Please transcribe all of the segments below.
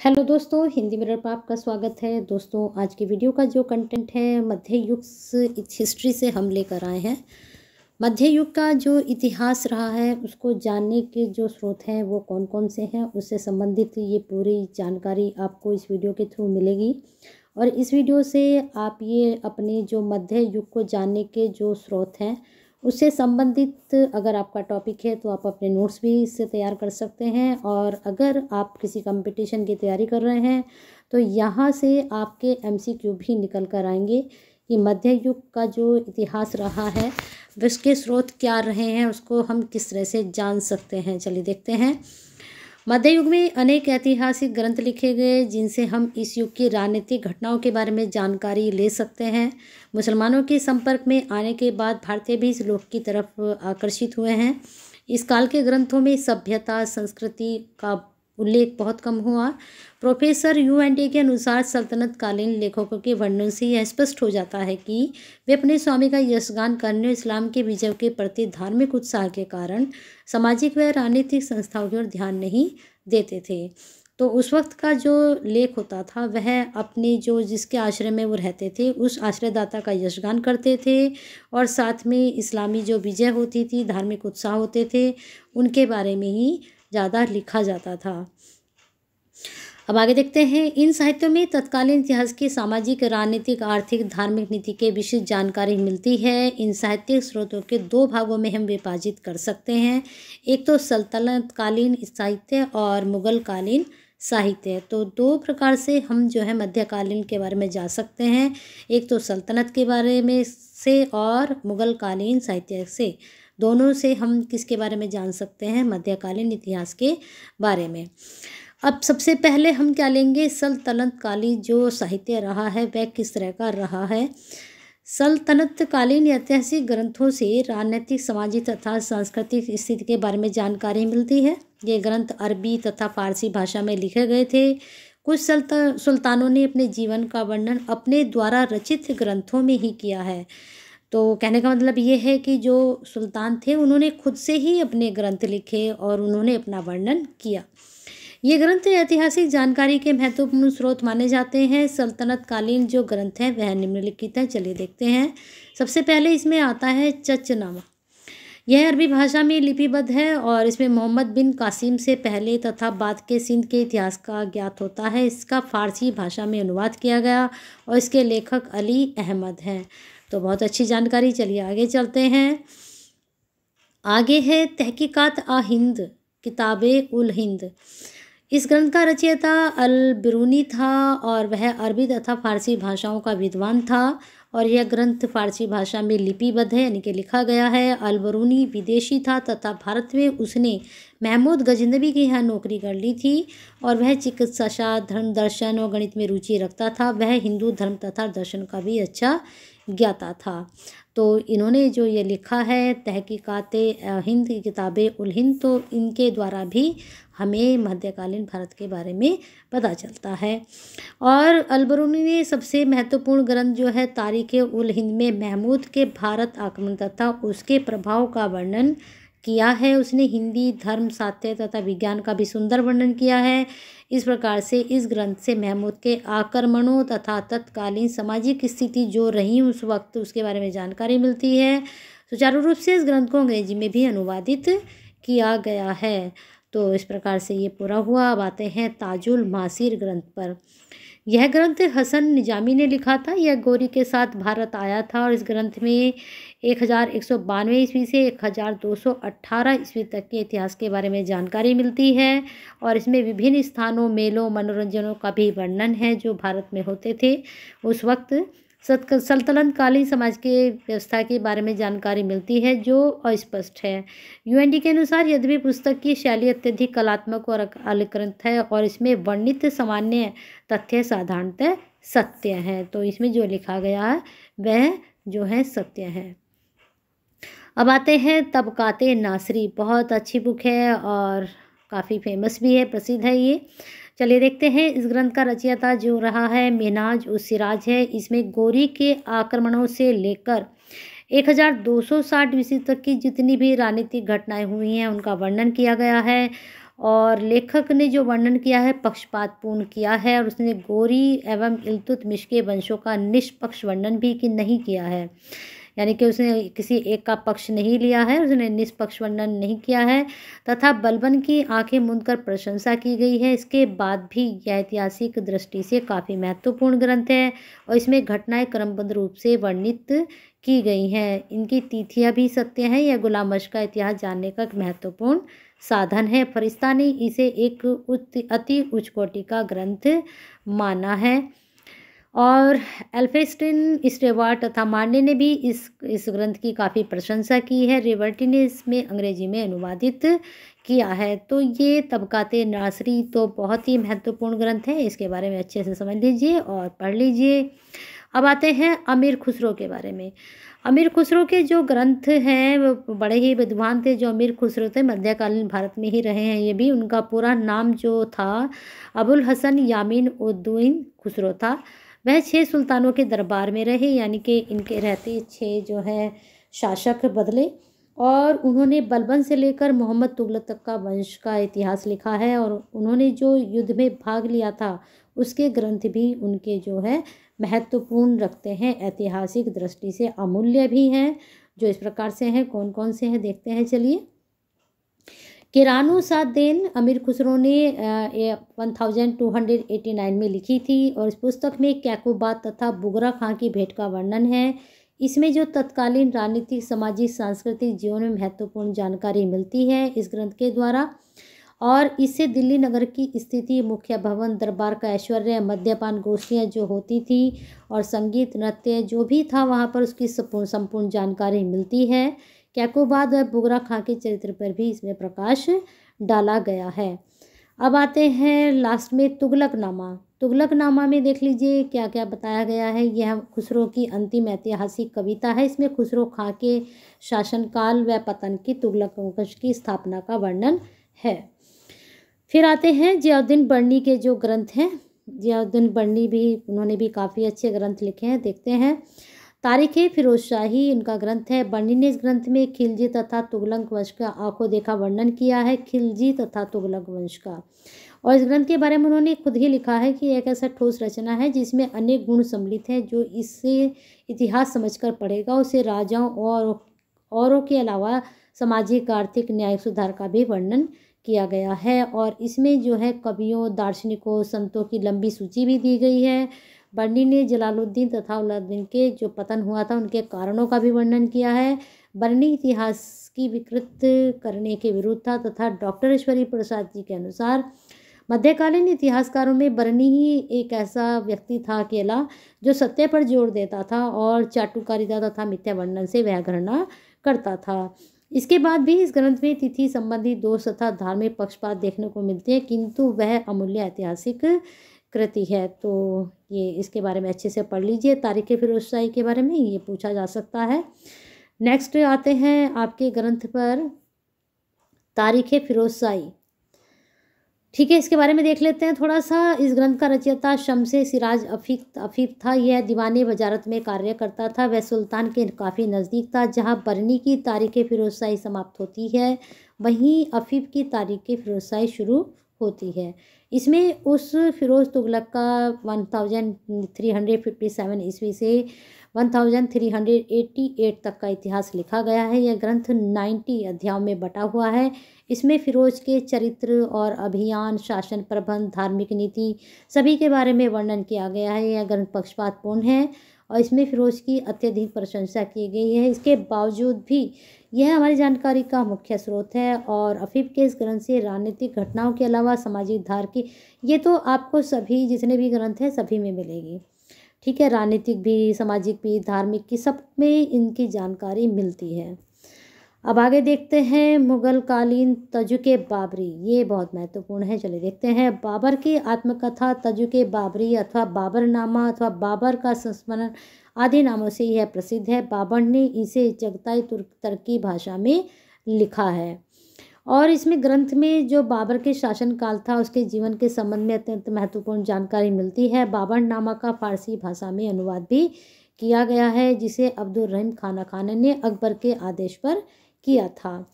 Hello दोस्तों, Hindi mirror पर आपका स्वागत है। दोस्तों, आज की वीडियो का जो कंटेंट है मध्य युग हिस्ट्री से हम लेकर आए हैं। मध्य युग का जो इतिहास रहा है उसको जानने के जो स्रोत हैं वो कौन कौन से हैं, उससे संबंधित ये पूरी जानकारी आपको इस वीडियो के थ्रू मिलेगी। और इस वीडियो से आप ये अपने जो मध्य युग को जानने के जो स्रोत हैं उससे संबंधित अगर आपका टॉपिक है तो आप अपने नोट्स भी इससे तैयार कर सकते हैं। और अगर आप किसी कंपटीशन की तैयारी कर रहे हैं तो यहाँ से आपके एमसीक्यू भी निकल कर आएंगे कि मध्य युग का जो इतिहास रहा है उसके स्रोत क्या रहे हैं, उसको हम किस तरह से जान सकते हैं। चलिए देखते हैं। मध्य युग में अनेक ऐतिहासिक ग्रंथ लिखे गए जिनसे हम इस युग की राजनीतिक घटनाओं के बारे में जानकारी ले सकते हैं। मुसलमानों के संपर्क में आने के बाद भारतीय भी इस लोक की तरफ आकर्षित हुए हैं। इस काल के ग्रंथों में सभ्यता संस्कृति का उल्लेख बहुत कम हुआ। प्रोफेसर यूएनडी के अनुसार सल्तनत कालीन लेखकों के वर्णन से यह स्पष्ट हो जाता है कि वे अपने स्वामी का यशगान करने और इस्लाम के विजय के प्रति धार्मिक उत्साह के कारण सामाजिक व राजनीतिक संस्थाओं की ओर ध्यान नहीं देते थे। तो उस वक्त का जो लेख होता था वह अपने जो जिसके आश्रय में वो रहते थे उस आश्रयदाता का यशगान करते थे और साथ में इस्लामी जो विजय होती थी, धार्मिक उत्साह होते थे, उनके बारे में ही ज़्यादा लिखा जाता था। अब आगे देखते हैं। इन साहित्यों में तत्कालीन इतिहास की सामाजिक, राजनीतिक, आर्थिक, धार्मिक नीति के विशेष जानकारी मिलती है। इन साहित्यिक स्रोतों के दो भागों में हम विभाजित कर सकते हैं। एक तो सल्तनत कालीन साहित्य और मुगल कालीन साहित्य। तो दो प्रकार से हम जो है मध्यकालीन के बारे में जा सकते हैं। एक तो सल्तनत के बारे में से और मुगल कालीन साहित्य से, दोनों से हम किसके बारे में जान सकते हैं, मध्यकालीन इतिहास के बारे में। अब सबसे पहले हम क्या लेंगे, सल्तनत कालीन जो साहित्य रहा है वह किस तरह का रहा है। सल्तनत कालीन ऐतिहासिक ग्रंथों से राजनीतिक, सामाजिक तथा सांस्कृतिक स्थिति के बारे में जानकारी मिलती है। ये ग्रंथ अरबी तथा फारसी भाषा में लिखे गए थे। कुछ सुल्तानों ने अपने जीवन का वर्णन अपने द्वारा रचित ग्रंथों में ही किया है। तो कहने का मतलब ये है कि जो सुल्तान थे उन्होंने खुद से ही अपने ग्रंथ लिखे और उन्होंने अपना वर्णन किया। ये ग्रंथ ऐतिहासिक जानकारी के महत्वपूर्ण स्रोत माने जाते हैं। सल्तनत कालीन जो ग्रंथ हैं वह निम्नलिखित हैं। चलिए देखते हैं। सबसे पहले इसमें आता है चचनामा। यह अरबी भाषा में लिपिबद्ध है और इसमें मोहम्मद बिन कासिम से पहले तथा बाद के सिंध के इतिहास का ज्ञात होता है। इसका फारसी भाषा में अनुवाद किया गया और इसके लेखक अली अहमद हैं। तो बहुत अच्छी जानकारी। चलिए आगे चलते हैं। आगे है तहकीकात आ हिंद, किताबे उल हिंद। इस ग्रंथ का रचयिता अल बिरूनी था और वह अरबी तथा फारसी भाषाओं का विद्वान था और यह ग्रंथ फारसी भाषा में लिपिबद्ध है, यानी कि लिखा गया है। अल बिरूनी विदेशी था तथा भारत में उसने महमूद गजनबी के यहाँ नौकरी कर ली थी और वह चिकित्सा शास्त्र, धर्म, दर्शन और गणित में रुचि रखता था। वह हिंदू धर्म तथा दर्शन का भी अच्छा ज्ञाता था। तो इन्होंने जो ये लिखा है तहकीकाते हिंद, किताबे उल हिंद, तो इनके द्वारा भी हमें मध्यकालीन भारत के बारे में पता चलता है। और अलबरूनी ने सबसे महत्वपूर्ण ग्रंथ जो है तारीख़ उल हिंद में महमूद के भारत आक्रमण तथा उसके प्रभाव का वर्णन किया है। उसने हिंदी, धर्म, साहित्य तथा विज्ञान का भी सुंदर वर्णन किया है। इस प्रकार से इस ग्रंथ से महमूद के आक्रमणों तथा तत्कालीन सामाजिक स्थिति जो रही उस वक्त उसके बारे में जानकारी मिलती है। सुचारू रूप से इस ग्रंथ को अंग्रेजी में भी अनुवादित किया गया है। तो इस प्रकार से ये पूरा हुआ। अब आते हैं ताजुल मासीर ग्रंथ पर। यह ग्रंथ हसन निजामी ने लिखा था। यह गौरी के साथ भारत आया था और इस ग्रंथ में 1192 ईस्वी से 1218 ईस्वी तक के इतिहास के बारे में जानकारी मिलती है और इसमें विभिन्न स्थानों, मेलों, मनोरंजनों का भी वर्णन है जो भारत में होते थे उस वक्त। सल्तनत कालीन समाज के व्यवस्था के बारे में जानकारी मिलती है जो अस्पष्ट है। यूएनडी के अनुसार यद्यपि पुस्तक की शैली अत्यधिक कलात्मक और अलंकृत है और इसमें वर्णित सामान्य तथ्य साधारणतः सत्य है। तो इसमें जो लिखा गया है वह जो है सत्य है। अब आते हैं तबकाते नासरी। बहुत अच्छी बुक है और काफ़ी फेमस भी है, प्रसिद्ध है ये। चलिए देखते हैं। इस ग्रंथ का रचयिता जो रहा है मिन्हाज उस सिराज है। इसमें गौरी के आक्रमणों से लेकर 1260 ईस्वी तक की जितनी भी राजनीतिक घटनाएं हुई हैं उनका वर्णन किया गया है और लेखक ने जो वर्णन किया है पक्षपातपूर्ण किया है, और उसने गोरी एवं इल्तुतमिश के वंशों का निष्पक्ष वर्णन भी कि नहीं किया है, यानी कि उसने किसी एक का पक्ष नहीं लिया है, उसने निष्पक्ष वर्णन नहीं किया है। तथा बलबन की आंखें मूंदकर प्रशंसा की गई है। इसके बाद भी यह ऐतिहासिक दृष्टि से काफ़ी महत्वपूर्ण ग्रंथ है और इसमें घटनाएं क्रमबद्ध रूप से वर्णित की गई हैं। इनकी तिथियां भी सत्य हैं। यह गुलाम अश का इतिहास जानने का एक महत्वपूर्ण साधन है। फरिश्ता ने इसे एक अति उच्च कोटि का ग्रंथ माना है। और एल्फिंस्टन, स्टेवार्ट तथा मार्ने ने भी इस ग्रंथ की काफ़ी प्रशंसा की है। रिवर्टी ने इसमें अंग्रेजी में अनुवादित किया है। तो ये तबकाते नासरी तो बहुत ही महत्वपूर्ण ग्रंथ है, इसके बारे में अच्छे से समझ लीजिए और पढ़ लीजिए। अब आते हैं अमीर खुसरो के बारे में। अमीर खुसरो के जो ग्रंथ हैं वो बड़े ही विद्वान थे। जो अमीर खुसरो थे मध्यकालीन भारत में ही रहे हैं। ये भी उनका पूरा नाम जो था अबुल हसन यामीन उद्दीन खुसरो था। वह 6 सुल्तानों के दरबार में रहे, यानी कि इनके रहते 6 जो है शासक बदले, और उन्होंने बलबन से लेकर मोहम्मद तुगलक तक का वंश का इतिहास लिखा है। और उन्होंने जो युद्ध में भाग लिया था उसके ग्रंथ भी उनके जो है महत्वपूर्ण रखते हैं, ऐतिहासिक दृष्टि से अमूल्य भी हैं। जो इस प्रकार से हैं, कौन कौन से हैं देखते हैं चलिए। किरानू सादेन अमीर खुसरो ने 1289 में लिखी थी और इस पुस्तक में कैकुबात तथा बुगरा खां की भेंट का वर्णन है। इसमें जो तत्कालीन राजनीतिक, सामाजिक, सांस्कृतिक जीवन में महत्वपूर्ण जानकारी मिलती है इस ग्रंथ के द्वारा। और इससे दिल्ली नगर की स्थिति, मुख्य भवन, दरबार का ऐश्वर्य, मद्यपान गोष्ठियाँ जो होती थी और संगीत, नृत्य जो भी था वहाँ पर उसकी संपूर्ण जानकारी मिलती है। कैकुबात व बुगरा खां के चरित्र पर भी इसमें प्रकाश डाला गया है। अब आते हैं लास्ट में तुगलकनामा। तुगलकनामा में देख लीजिए क्या क्या बताया गया है। यह खुसरो की अंतिम ऐतिहासिक कविता है। इसमें खुसरो खां के शासनकाल व पतन की, तुगलक वंश की स्थापना का वर्णन है। फिर आते हैं जियाउद्दीन बर्नी के जो ग्रंथ हैं। जियाउद्दीन बर्नी भी, उन्होंने भी काफ़ी अच्छे ग्रंथ लिखे हैं। देखते हैं तारीख़ फिरोज शाही इनका ग्रंथ है। बर्नी ने इस ग्रंथ में खिलजी तथा तुगलक वंश का आंखों देखा वर्णन किया है, खिलजी तथा तुगलक वंश का। और इस ग्रंथ के बारे में उन्होंने खुद ही लिखा है कि एक ऐसा ठोस रचना है जिसमें अनेक गुण सम्मिलित हैं। जो इससे इतिहास समझकर पढ़ेगा उसे राजाओं और औरों के अलावा सामाजिक, आर्थिक, न्यायिक सुधार का भी वर्णन किया गया है। और इसमें जो है कवियों, दार्शनिकों, संतों की लंबी सूची भी दी गई है। बर्नी ने जलालुद्दीन तथा अलाउद्दीन के जो पतन हुआ था उनके कारणों का भी वर्णन किया है। बर्नी इतिहास की विकृत करने के विरुद्ध था तथा डॉक्टर ईश्वरी प्रसाद जी के अनुसार मध्यकालीन इतिहासकारों में बर्नी ही एक ऐसा व्यक्ति था अकेला जो सत्य पर जोर देता था और चाटुकारिता तथा मिथ्या वर्णन से व्याघृणा करता था। इसके बाद भी इस ग्रंथ में तिथि संबंधी दोष तथा धार्मिक पक्षपात देखने को मिलते हैं, किंतु वह अमूल्य ऐतिहासिक कृति है। तो ये इसके बारे में अच्छे से पढ़ लीजिए। तारीख़ फिरोज शाही के बारे में ये पूछा जा सकता है। नेक्स्ट आते हैं आपके ग्रंथ पर तारीख़ फिरोज शाही। ठीक है, इसके बारे में देख लेते हैं थोड़ा सा। इस ग्रंथ का रचयिता शम्से सिराज अफीफ था। यह दीवाने वजारत में कार्य करता था। वह सुल्तान के काफ़ी नज़दीक था। जहां बर्नी की तारीख़ फिरोज शाही समाप्त होती है वहीं अफीफ की तारीख़ फिरोज शाही शुरू होती है। इसमें उस फिरोज तुगलक का 1357 ईस्वी से 1388 तक का इतिहास लिखा गया है। यह ग्रंथ 90 अध्यायों में बटा हुआ है। इसमें फिरोज के चरित्र और अभियान, शासन प्रबंध, धार्मिक नीति सभी के बारे में वर्णन किया गया है। यह ग्रंथ पक्षपातपूर्ण है और इसमें फिरोज की अत्यधिक प्रशंसा की गई है। इसके बावजूद भी यह हमारी जानकारी का मुख्य स्रोत है। और अफीफ के इस ग्रंथ से राजनीतिक घटनाओं के अलावा सामाजिक धार की, ये तो आपको सभी जितने भी ग्रंथ हैं सभी में मिलेगी। ठीक है, राजनीतिक भी, सामाजिक भी, धार्मिक की, सब में इनकी जानकारी मिलती है। अब आगे देखते हैं मुगल कालीन तजुके बाबरी। ये बहुत महत्वपूर्ण है। चलिए देखते हैं। बाबर की आत्मकथा तजुके बाबरी अथवा बाबरनामा अथवा बाबर का संस्मरण आदि नामों से यह प्रसिद्ध है। बाबर ने इसे चगताई तुर्की भाषा में लिखा है। और इसमें ग्रंथ में जो बाबर के शासनकाल था उसके जीवन के संबंध में अत्यंत महत्वपूर्ण जानकारी मिलती है। बाबरनामा का फारसी भाषा में अनुवाद भी किया गया है जिसे अब्दुल रहीम खाना खान ने अकबर के आदेश पर किया था।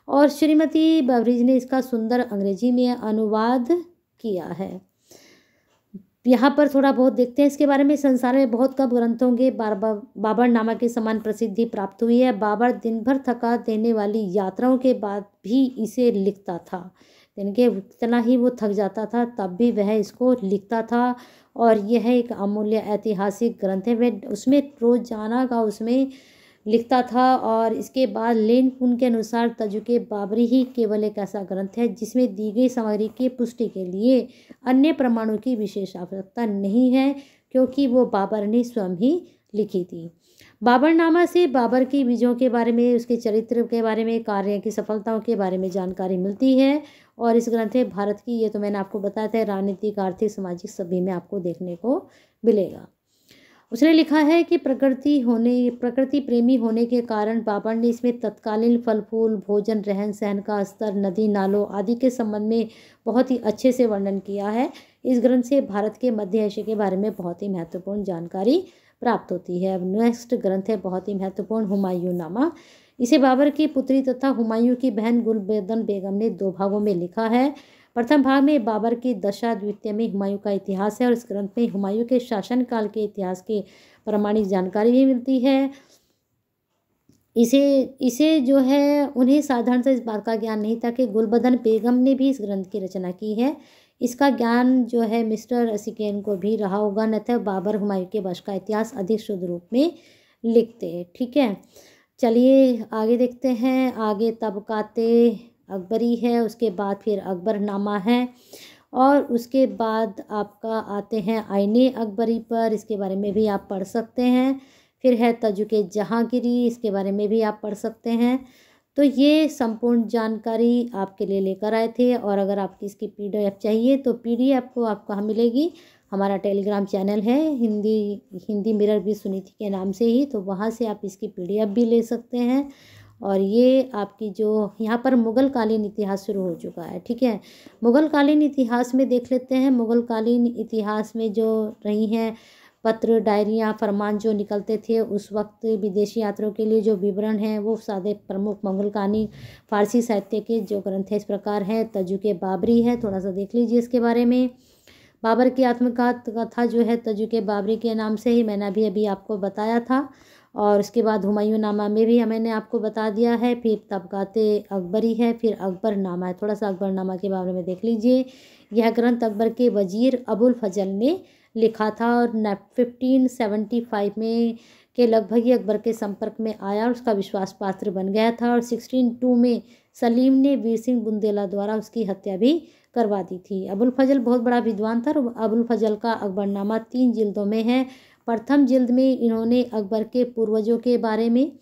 और श्रीमती बेवरिज ने इसका सुंदर अंग्रेजी में अनुवाद किया है। यहाँ पर थोड़ा बहुत देखते हैं इसके बारे में। संसार में बहुत कम ग्रंथों के बाबरनामा के समान प्रसिद्धि प्राप्त हुई है। बाबर दिन भर थका देने वाली यात्राओं के बाद भी इसे लिखता था, यानी कि इतना ही वो थक जाता था तब भी वह इसको लिखता था। और यह एक अमूल्य ऐतिहासिक ग्रंथ है। वह उसमें रोजाना का उसमें लिखता था। और इसके बाद लेन पुन के अनुसार तजुके बाबरी ही केवल एक ऐसा ग्रंथ है जिसमें दी गई सामग्री की पुष्टि के लिए अन्य प्रमाणों की विशेष आवश्यकता नहीं है, क्योंकि वो बाबर ने स्वयं ही लिखी थी। बाबरनामा से बाबर की विजयों के बारे में, उसके चरित्र के बारे में, कार्य की सफलताओं के बारे में जानकारी मिलती है। और इस ग्रंथ में भारत की, ये तो मैंने आपको बताया था, राजनीतिक, आर्थिक, सामाजिक सभी में आपको देखने को मिलेगा। उसने लिखा है कि प्रकृति प्रेमी होने के कारण बाबर ने इसमें तत्कालीन फल फूल, भोजन, रहन सहन का स्तर, नदी नालों आदि के संबंध में बहुत ही अच्छे से वर्णन किया है। इस ग्रंथ से भारत के मध्य एशिया के बारे में बहुत ही महत्वपूर्ण जानकारी प्राप्त होती है। अब नेक्स्ट ग्रंथ है बहुत ही महत्वपूर्ण, हुमायूं नामा। इसे बाबर की पुत्री तथा हुमायूं की बहन गुलबदन बेगम ने 2 भागों में लिखा है। प्रथम भाग में बाबर की दशा, द्वितीय में हुमायूं का इतिहास है। और इस ग्रंथ में हुमायूं के शासनकाल के इतिहास की प्रामाणिक जानकारी भी मिलती है। इसे जो है उन्हें साधारणतः इस बात का ज्ञान नहीं था कि गुलबदन बेगम ने भी इस ग्रंथ की रचना की है। इसका ज्ञान जो है मिस्टर असिकेन को भी रहा होगा, न तो बाबर हुमायूं के वंश का इतिहास अधिक शुद्ध रूप में लिखते हैं। ठीक है, चलिए आगे देखते हैं। आगे तबकाते अकबरी है, उसके बाद फिर अकबरनामा है, और उसके बाद आपका आते हैं आईने अकबरी पर। इसके बारे में भी आप पढ़ सकते हैं। फिर है तजुके जहांगीरी, इसके बारे में भी आप पढ़ सकते हैं। तो ये संपूर्ण जानकारी आपके लिए लेकर आए थे। और अगर आपकी इसकी PDF चाहिए तो PDF को आपको कहाँ मिलेगी, हमारा टेलीग्राम चैनल है हिंदी मिरर भी सुनीति के नाम से ही, तो वहाँ से आप इसकी PDF भी ले सकते हैं। और ये आपकी जो यहाँ पर मुग़ल कालीन इतिहास शुरू हो चुका है। ठीक है, मुग़ल कालीन इतिहास में देख लेते हैं। मुग़ल कालीन इतिहास में जो रही हैं पत्र, डायरियाँ, फरमान जो निकलते थे उस वक्त विदेशी यात्रियों के लिए, जो विवरण हैं वो सादे प्रमुख मुग़ल कालीन फारसी साहित्य के जो ग्रंथ है इस प्रकार हैं। तजुके बाबरी है, थोड़ा सा देख लीजिए इसके बारे में। बाबर की आत्मघात कथा जो है तजुके बाबरी के नाम से ही मैंने अभी आपको बताया था। और उसके बाद हुमायूं नामा में भी मैंने आपको बता दिया है। फिर तबकाते अकबरी है, फिर अकबरनामा है। थोड़ा सा अकबरनामा के बारे में देख लीजिए। यह ग्रंथ अकबर के वजीर अबुल फजल ने लिखा था और 1575 में के लगभग ही अकबर के संपर्क में आया और उसका विश्वास पात्र बन गया था। और 1602 में सलीम ने वीर सिंह बुंदेला द्वारा उसकी हत्या भी करवा दी थी। अबुल फजल बहुत बड़ा विद्वान था। और अबुल फजल का अकबरनामा 3 जिल्दों में है। प्रथम जिल्द में इन्होंने अकबर के पूर्वजों के बारे में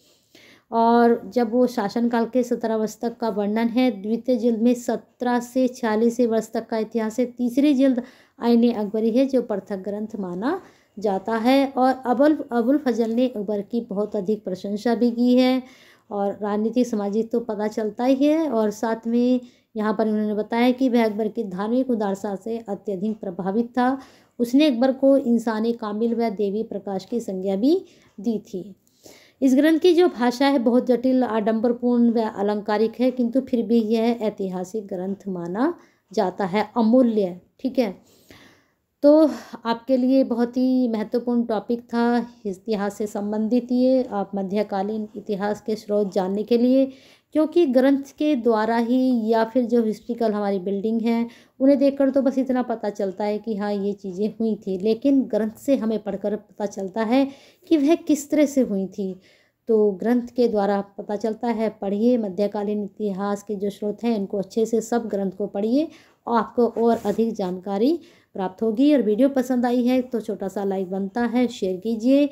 और जब वो शासनकाल के 17 वर्ष तक का वर्णन है। द्वितीय जिल्द में 17 से 46 वर्ष तक का इतिहास है। तीसरी जिल्द आईने अकबरी है जो पृथक ग्रंथ माना जाता है। और अबुल फजल ने अकबर की बहुत अधिक प्रशंसा भी की है। और राजनीतिक सामाजिक तो पता चलता ही है। और साथ में यहाँ पर उन्होंने बताया कि वह अकबर की धार्मिक उदारता से अत्यधिक प्रभावित था। उसने अकबर को इंसानी कामिल व देवी प्रकाश की संज्ञा भी दी थी। इस ग्रंथ की जो भाषा है बहुत जटिल, आडंबरपूर्ण व अलंकारिक है, किंतु फिर भी यह ऐतिहासिक ग्रंथ माना जाता है, अमूल्य। ठीक है, तो आपके लिए बहुत ही महत्वपूर्ण टॉपिक था इतिहास से संबंधित। ये आप मध्यकालीन इतिहास के स्रोत जानने के लिए, क्योंकि ग्रंथ के द्वारा ही या फिर जो हिस्ट्रिकल हमारी बिल्डिंग है उन्हें देखकर तो बस इतना पता चलता है कि हाँ ये चीज़ें हुई थी, लेकिन ग्रंथ से हमें पढ़कर पता चलता है कि वह किस तरह से हुई थी। तो ग्रंथ के द्वारा पता चलता है। पढ़िए, मध्यकालीन इतिहास के जो स्रोत हैं इनको अच्छे से सब ग्रंथ को पढ़िए और आपको और अधिक जानकारी प्राप्त होगी। और वीडियो पसंद आई है तो छोटा सा लाइक बनता है, शेयर कीजिए,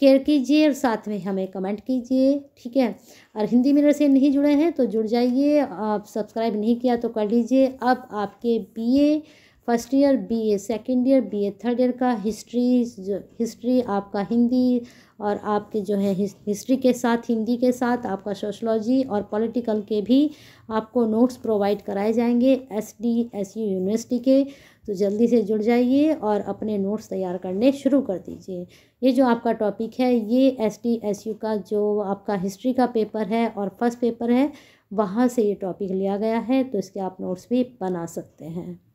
केयर कीजिए और साथ में हमें कमेंट कीजिए। ठीक है, और हिंदी मिरर से नहीं जुड़े हैं तो जुड़ जाइए। आप सब्सक्राइब नहीं किया तो कर लीजिए। अब आपके BA first year, BA second year, BA third year का हिस्ट्री आपका हिंदी और आपके जो है हिस्ट्री के साथ हिंदी के साथ आपका सोशलॉजी और पॉलिटिकल के भी आपको नोट्स प्रोवाइड कराए जाएंगे SDSU यूनिवर्सिटी के। तो जल्दी से जुड़ जाइए और अपने नोट्स तैयार करने शुरू कर दीजिए। ये जो आपका टॉपिक है ये SDSU का जो आपका हिस्ट्री का पेपर है और फर्स्ट पेपर है वहाँ से ये टॉपिक लिया गया है, तो इसके आप नोट्स भी बना सकते हैं।